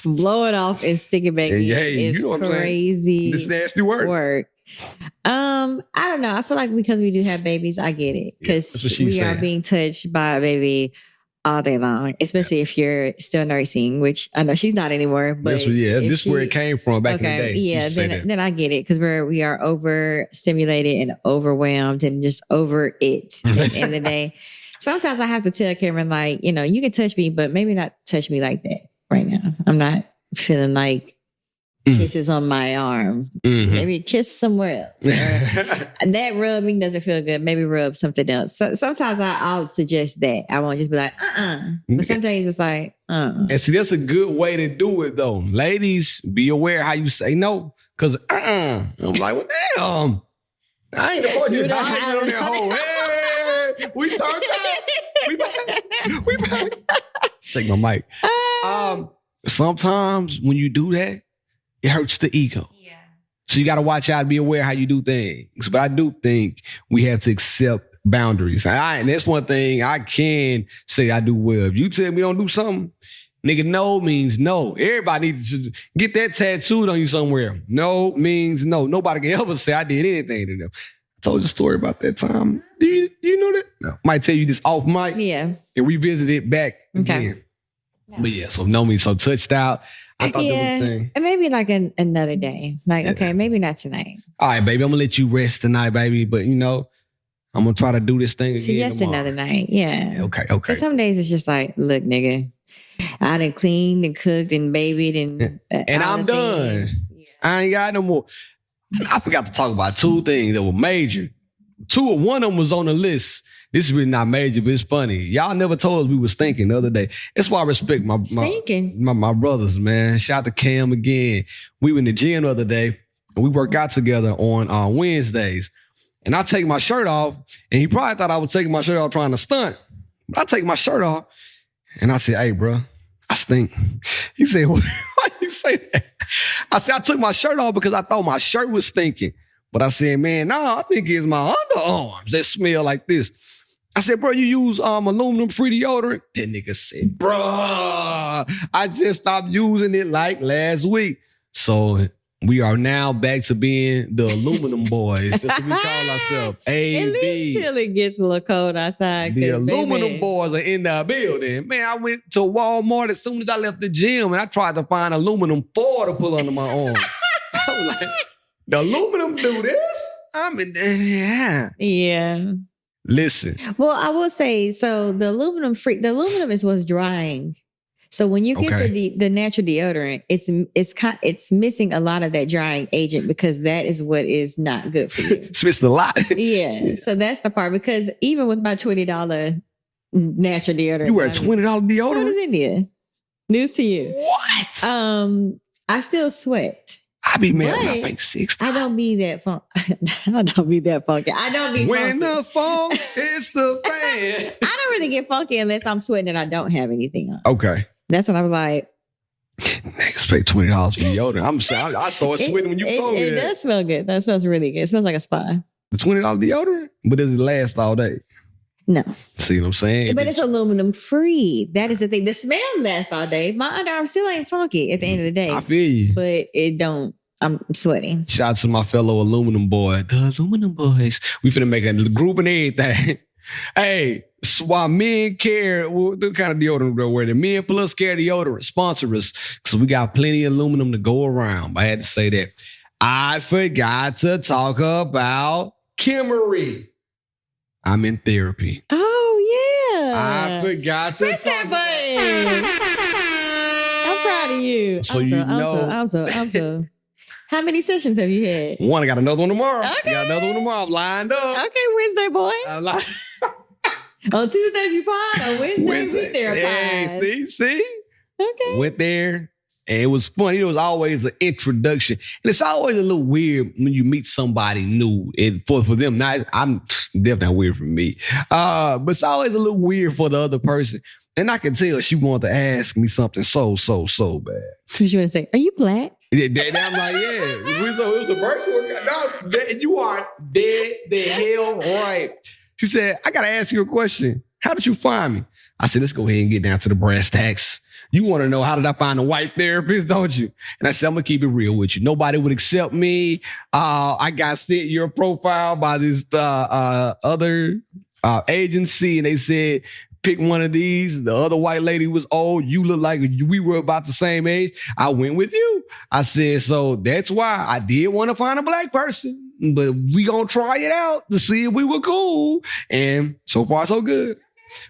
Blow it off and stick it back in. It's you know what crazy. This nasty work. I don't know. I feel like because we do have babies, I get it. Because we are being touched by a baby all day long, especially if you're still nursing, which I know she's not anymore. But this is where it came from back in the day. Yeah, then I get it because we are overstimulated and overwhelmed and just over it at the end of the day. Sometimes I have to tell Cameron, like, you can touch me, but maybe not touch me like that right now. I'm not feeling like kisses on my arm. Maybe kiss somewhere else. That rubbing doesn't feel good. Maybe rub something else. So sometimes I'll suggest that. I won't just be like, But sometimes it's like, And see, that's a good way to do it, though. Ladies, be aware how you say no. Because, I'm like, well, damn. I ain't the one just hiding on that hole. Hey, we turned out. We back. Shake my mic. Sometimes when you do that, it hurts the ego. Yeah. So you got to watch out and be aware how you do things. But I do think we have to accept boundaries. And that's one thing I can say I do well. If you tell me don't do something, nigga, no means no. Everybody needs to get that tattooed on you somewhere. No means no. Nobody can ever say I did anything to them. I told you a story about that time. Do you know that? No. Might tell you this off mic. Yeah. And revisit it back again. Yeah. But yeah, so no means so touched out. I thought that was a thing. And maybe like another day. Like, okay, maybe not tonight. All right, baby, I'm going to let you rest tonight, baby. But, I'm going to try to do this thing again. So yes, tomorrow. another night. Yeah. Okay. Because some days it's just like, look, nigga, I done cleaned and cooked and babied and I'm done. Yeah. I ain't got no more. I forgot to talk about two things that were major. One of them was on the list. This is really not major, but it's funny. Y'all never told us we was thinking the other day. That's why I respect my brothers, man. Shout out to Cam again. We were in the gym the other day, and we work out together on Wednesdays. And I take my shirt off, and he probably thought I was taking my shirt off trying to stunt. But I take my shirt off, and I said, hey, bro, I stink. He said, why you say that? I said, I took my shirt off because I thought my shirt was stinking. But I said, man, I think it's my underarms that smell like this. I said, bro, you use aluminum-free deodorant? That nigga said, bro, I just stopped using it like last week. So we are now back to being the aluminum boys. That's what we call ourselves. A-B. At least till it gets a little cold outside. The aluminum boys are in the building. Man, I went to Walmart as soon as I left the gym, and I tried to find aluminum foil to put under my arms. I was like, the aluminum do this? I'm in there. Yeah. Yeah. Listen. Well, I will say, so the aluminum is what's drying. So when you get the natural deodorant, it's missing a lot of that drying agent because that is what is not good for you. It's missing a lot. Yeah. So that's the part because even with my $20 natural deodorant. You wear $20 deodorant? So does India. News to you. What? I still sweat. I be mad when I make $6. I don't be that funky. I don't be that funky. I don't be when funky. The funk is the fan. I don't really get funky unless I'm sweating and I don't have anything on. Okay. That's when I'm like, niggas pay $20 for deodorant. I started sweating when you told me that. It does smell good. That smells really good. It smells like a spa. The $20 deodorant? But does it last all day? No. See what I'm saying? But it's aluminum free. That is the thing. The smell lasts all day. My underarm still ain't funky at the end of the day. I feel you. But it don't. I'm sweating. Shout out to my fellow aluminum boy. The aluminum boys. We finna make a group and everything. Hey, so while men care, what kind of deodorant we're wearing? Men Plus Care deodorant sponsor us because we got plenty of aluminum to go around. I had to say that. I forgot to talk about Kimmery. I'm in therapy. Oh, yeah. I forgot to press that button. I'm proud of you. So I'm so. How many sessions have you had? One. I got another one tomorrow. Okay. I got another one tomorrow. I'm lined up. Okay, Wednesday, boy. I'm lined On Tuesdays, you pod. On Wednesdays, we therapy. Hey, see? Okay. Went there. And it was funny. It was always an introduction. And it's always a little weird when you meet somebody new. For them, now, I'm definitely weird for me. But it's always a little weird for the other person. And I can tell she wanted to ask me something so bad. What you want to say? Are you black? Yeah, I'm like, yeah. It was a virtual. No, you are dead the hell right. She said, I got to ask you a question. How did you find me? I said, let's go ahead and get down to the brass tacks. You want to know how did I find a white therapist, don't you? And I said, I'm going to keep it real with you. Nobody would accept me. I got sent your profile by this other agency, and they said, pick one of these. The other white lady was old. You look like we were about the same age. I went with you. I said, so that's why I did want to find a black person, but we going to try it out to see if we were cool. And so far, so good.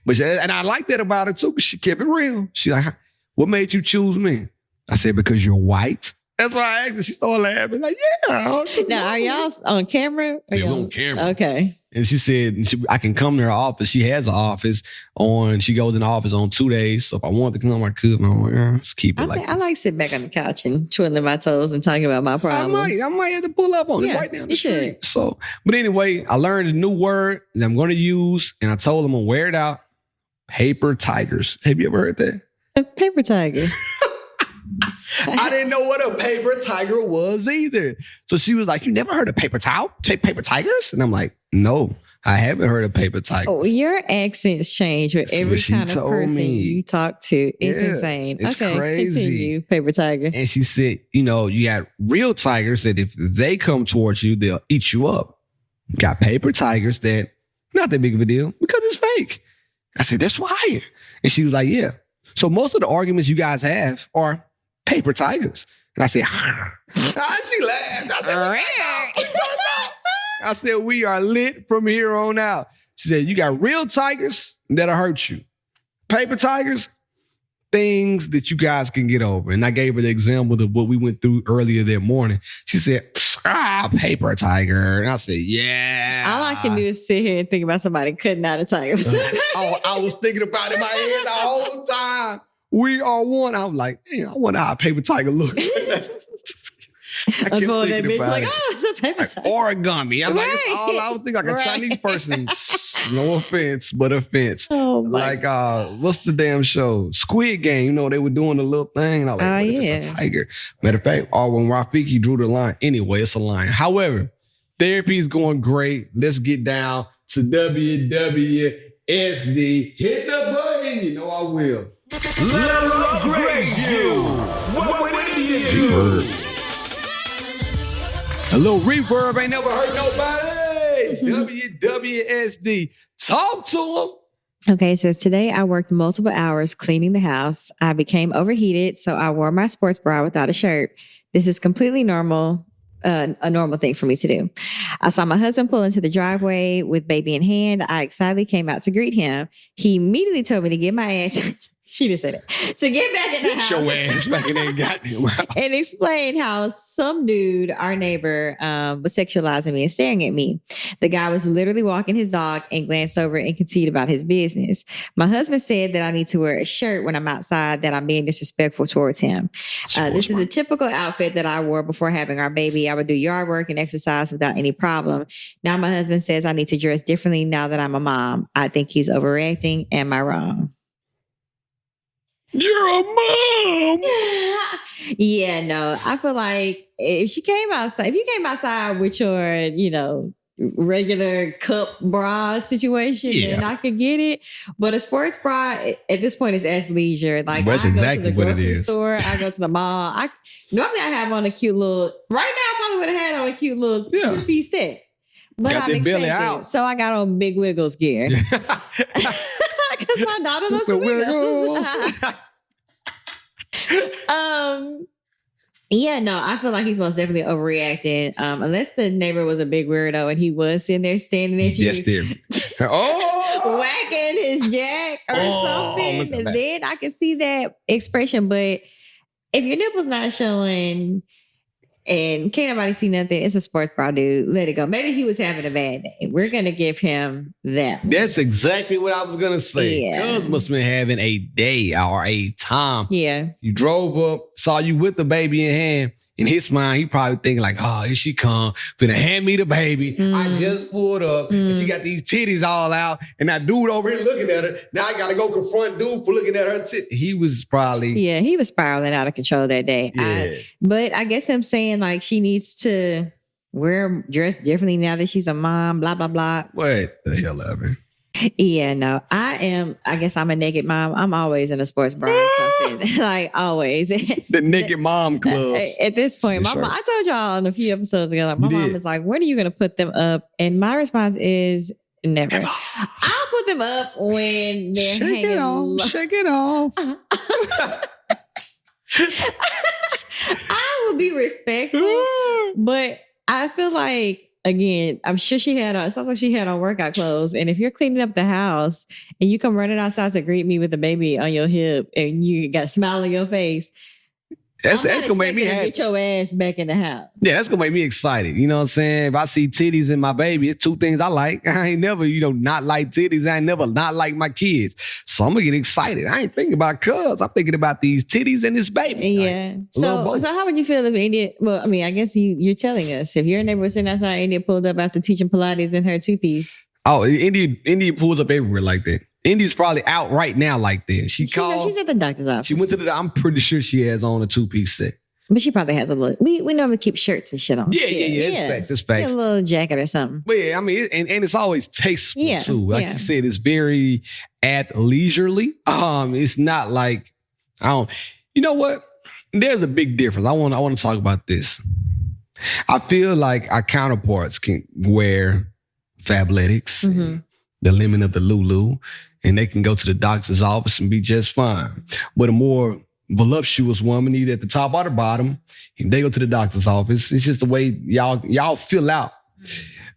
And I like that about her too, because she kept it real. She like, what made you choose me? I said, because you're white. That's why I asked her. She started laughing. Like, yeah. Now, are y'all on camera? Yeah, we're on camera. Okay. And she said, I can come to her office. She has an office she goes in the office on 2 days. So if I wanted to come, I could. And I'm like, let's keep it I like sitting back on the couch and twiddling my toes and talking about my problems. I might have to pull up on it right down the street. So, but anyway, I learned a new word that I'm going to use. And I told them I'm going to wear it out. Paper tigers. Have you ever heard that? A paper tiger. I didn't know what a paper tiger was either. So she was like, you never heard of paper tigers? And I'm like, no, I haven't heard of paper tigers. Oh, your accents change with every kind of person you talk to. It's insane. It's crazy. Continue, paper tiger. And she said, you got real tigers that if they come towards you, they'll eat you up. You got paper tigers that not that big of a deal because it's fake. I said, that's fire. And she was like, yeah. So most of the arguments you guys have are paper tigers. And I said, she laughed. I said, we are lit from here on out. She said, you got real tigers that'll hurt you. Paper tigers, things that you guys can get over. And I gave her the example of what we went through earlier that morning. She said, paper tiger. And I said, yeah. All I can do is sit here and think about somebody cutting out a tiger. I was thinking about it in my head the whole time. We are one. I was like, I wonder how a paper tiger looks. Unfold that bitch like, it's a paper tiger. Origami. I'm like, it's all I would think, like a Chinese person. No offense, but offense. Oh my like, what's the damn show? Squid Game. They were doing the little thing. And I was like, it's a tiger. Matter of fact, when Rafiki drew the line, anyway, it's a line. However, therapy is going great. Let's get down to WWSD. Hit the button. You know I will. Let her upgrade you. What would it do? A little reverb ain't never hurt nobody. WWSD. Talk to them. Okay, it says, today I worked multiple hours cleaning the house. I became overheated, so I wore my sports bra without a shirt. This is completely normal, a normal thing for me to do. I saw my husband pull into the driveway with baby in hand. I excitedly came out to greet him. He immediately told me to get my ass... She didn't say that. To get back in the house. Get your ass back in that goddamn house. And explain how some dude, our neighbor, was sexualizing me and staring at me. The guy was literally walking his dog and glanced over and continued about his business. My husband said that I need to wear a shirt when I'm outside, that I'm being disrespectful towards him. This is a typical outfit that I wore before having our baby. I would do yard work and exercise without any problem. Now my husband says I need to dress differently now that I'm a mom. I think he's overreacting. Am I wrong? You're a mom. Yeah, no. I feel like if you came outside with your, regular cup bra situation, then I could get it. But a sports bra at this point is athleisure. Like that's exactly what it is. Store, I go to the mall. Normally I have on a cute little. Right now, I probably would have had on a cute little 2-piece set. But I'm expecting, so I got on Big Wiggles gear because my daughter loves the Wiggles. Yeah, no, I feel like he's most definitely overreacting. Unless the neighbor was a big weirdo and he was sitting there standing at you. Yes, dear. Whacking his jack or something. And then I can see that expression. But if your nipple's not showing and can't nobody see nothing, it's a sports bra, dude. Let it go. Maybe he was having a bad day. We're going to give him that. That's exactly what I was going to say. Yeah. Cuz must have been having a day or a time. Yeah. You drove up, saw you with the baby in hand. In his mind, he probably thinking like, oh, here she come, finna hand me the baby. I just pulled up, and she got these titties all out, and that dude over here looking at her. Now I gotta go confront dude for looking at her titties. He was probably... Yeah, he was spiraling out of control that day. Yeah. But I guess him saying like she needs to dress differently now that she's a mom, blah, blah, blah. What the hell ever? Yeah, no, I guess I'm a naked mom. I'm always in a sports bra or something. Like always. The naked mom club. At this point, I told y'all in a few episodes ago, like, my mom was like, when are you going to put them up? And my response is never. I'll put them up when they're hanging low. Shake it off. I will be respectful, but I feel like, again, I'm sure it sounds like she had on workout clothes. And if you're cleaning up the house and you come running outside to greet me with the baby on your hip and you got a smile on your face, that's gonna make me happy. Get your ass back in the house. Yeah, that's gonna make me excited. You know what I'm saying? If I see titties in my baby, it's two things I like. I ain't never, not like titties. I ain't never not like my kids. So I'm gonna get excited. I ain't thinking about cuz. I'm thinking about these titties and this baby. Yeah. Like, so how would you feel if India? Well, I mean, I guess you're telling us if your neighbor was sitting outside, India pulled up after teaching Pilates in her 2-piece. Oh, India pulls up everywhere like that. India's probably out right now like that. She called. She's at the doctor's office. She went to I'm pretty sure she has on a 2-piece set. But she probably has a look. We normally keep shirts and shit on. Yeah. It's facts. A little jacket or something. But yeah, I mean, and it's always tasteful too. Like you said, it's very leisurely. It's not like You know what? There's a big difference. I want to talk about this. I feel like our counterparts can wear Fabletics, the lemon of the Lulu, and they can go to the doctor's office and be just fine. But a more voluptuous woman, either at the top or the bottom, if they go to the doctor's office, it's just the way y'all fill out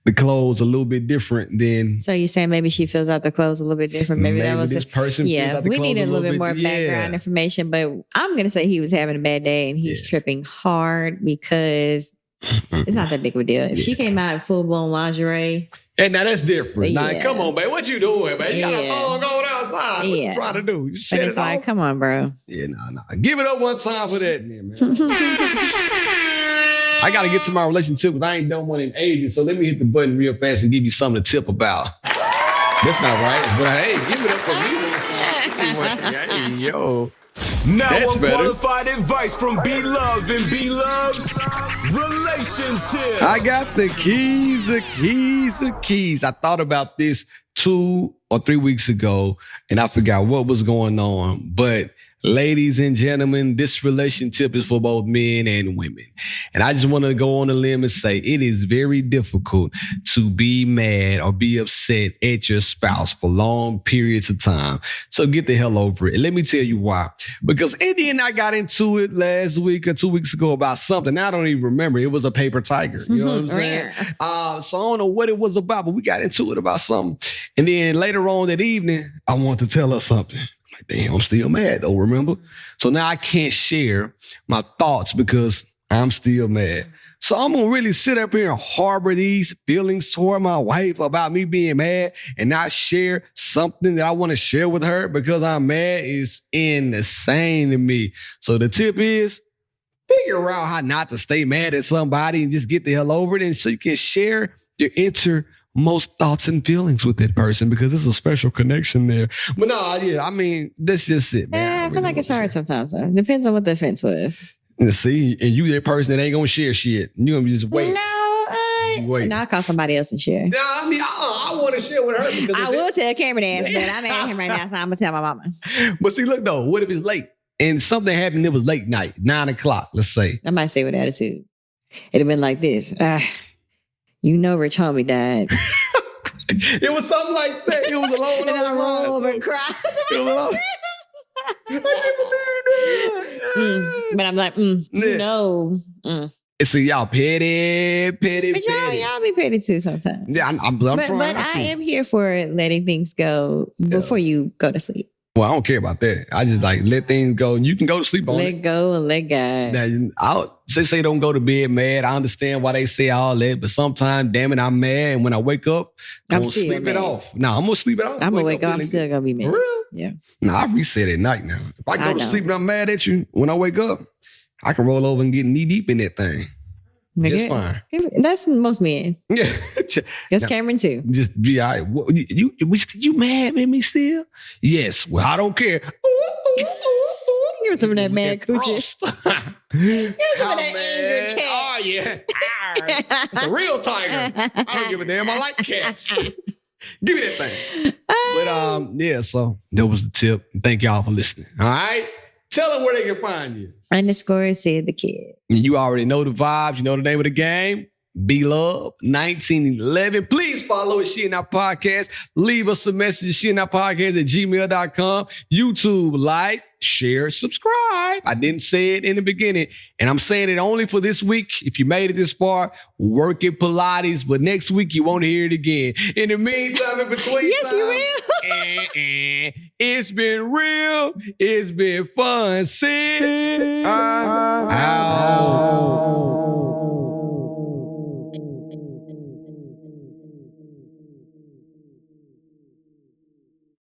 the clothes a little bit different than... So you're saying maybe she fills out the clothes a little bit different? Maybe that was this person fills out the we clothes need a little bit more background information, but I'm going to say he was having a bad day and he's tripping hard because it's not that big of a deal. If she came out in full-blown lingerie... And now that's different. Now, come on, babe. What you doing, man? You got a phone going outside. What you trying to do? You but it's like, off? Come on, bro. Yeah, no. Give it up one time for that, man. I got to get to my relationship because I ain't done one in ages. So let me hit the button real fast and give you something to tip about. That's not right. But hey, give it up for me. Hey, yo. Now unqualified advice from B-Love and B-Love's relationship. I got the keys. I thought about this 2 or 3 weeks ago, and I forgot what was going on. But ladies and gentlemen, this relationship is for both men and women. And I just want to go on a limb and say it is very difficult to be mad or be upset at your spouse for long periods of time. So get the hell over it. And let me tell you why. Because Indy and I got into it last week or 2 weeks ago about something. I don't even remember. It was a paper tiger. You know what I'm saying? So I don't know what it was about, but we got into it about something. And then later on that evening, I wanted to tell her something. Damn, I'm still mad though, remember? So now I can't share my thoughts because I'm still mad. So I'm going to really sit up here and harbor these feelings toward my wife about me being mad and not share something that I want to share with her because I'm mad is insane to me. So the tip is figure out how not to stay mad at somebody and just get the hell over it. And so you can share your most thoughts and feelings with that person because there's a special connection there. But that's just it, man. Yeah, I feel like it's hard sometimes, though. Depends on what the offense was. And see, and you that person that ain't gonna share shit. You gonna be just waiting. No, she waiting. No, I'll call somebody else and share. No, I mean, I want to share with her. Because I will tell Cameron ass, but I'm at him right now, so I'm going to tell my mama. But see, look though, what if it's late? And something happened, it was late night, 9 o'clock, let's say. I might say with attitude. It'd have been like this. You know Rich Homie died. It was something like that. It was a long And then I roll over and cry. But I'm like, you know. So y'all petty. But y'all be petty too sometimes. Yeah, I'm But trying. I am here for letting things go before you go to sleep. Well, I don't care about that. I just like let things go. You can go to sleep on it. Let go and let God. Now, I'll say don't go to bed mad. I understand why they say all that, but sometimes, damn it, I'm mad. And when I wake up, I'm gonna sleep it off. No, I'm gonna sleep it off. I'm gonna wake up. I'm still gonna be mad. For real? Yeah. No, I reset at night now. If I go to sleep and I'm mad at you, when I wake up, I can roll over and get knee deep in that thing. Just fine. That's most men. Yeah. That's Cameron too. Just be all right. You mad at me still? Yes. Well, I don't care. Give some of that mad coochie. Give some of that anger cat. Oh, yeah. It's a real tiger. I don't give a damn. I like cats. Give me that thing. But yeah, so that was the tip. Thank y'all for listening. All right? Tell them where they can find you. _ Syd the Kid. And you already know the vibes. You know the name of the game. Be Love 1911. Please follow us, She and Our Podcast. Leave us a message, She and Our Podcast at gmail.com. YouTube, like, share, subscribe. I didn't say it in the beginning, and I'm saying it only for this week. If you made it this far, work at Pilates, but next week you won't hear it again. In the meantime, in between yes, you will. It's been real. It's been fun. Syd.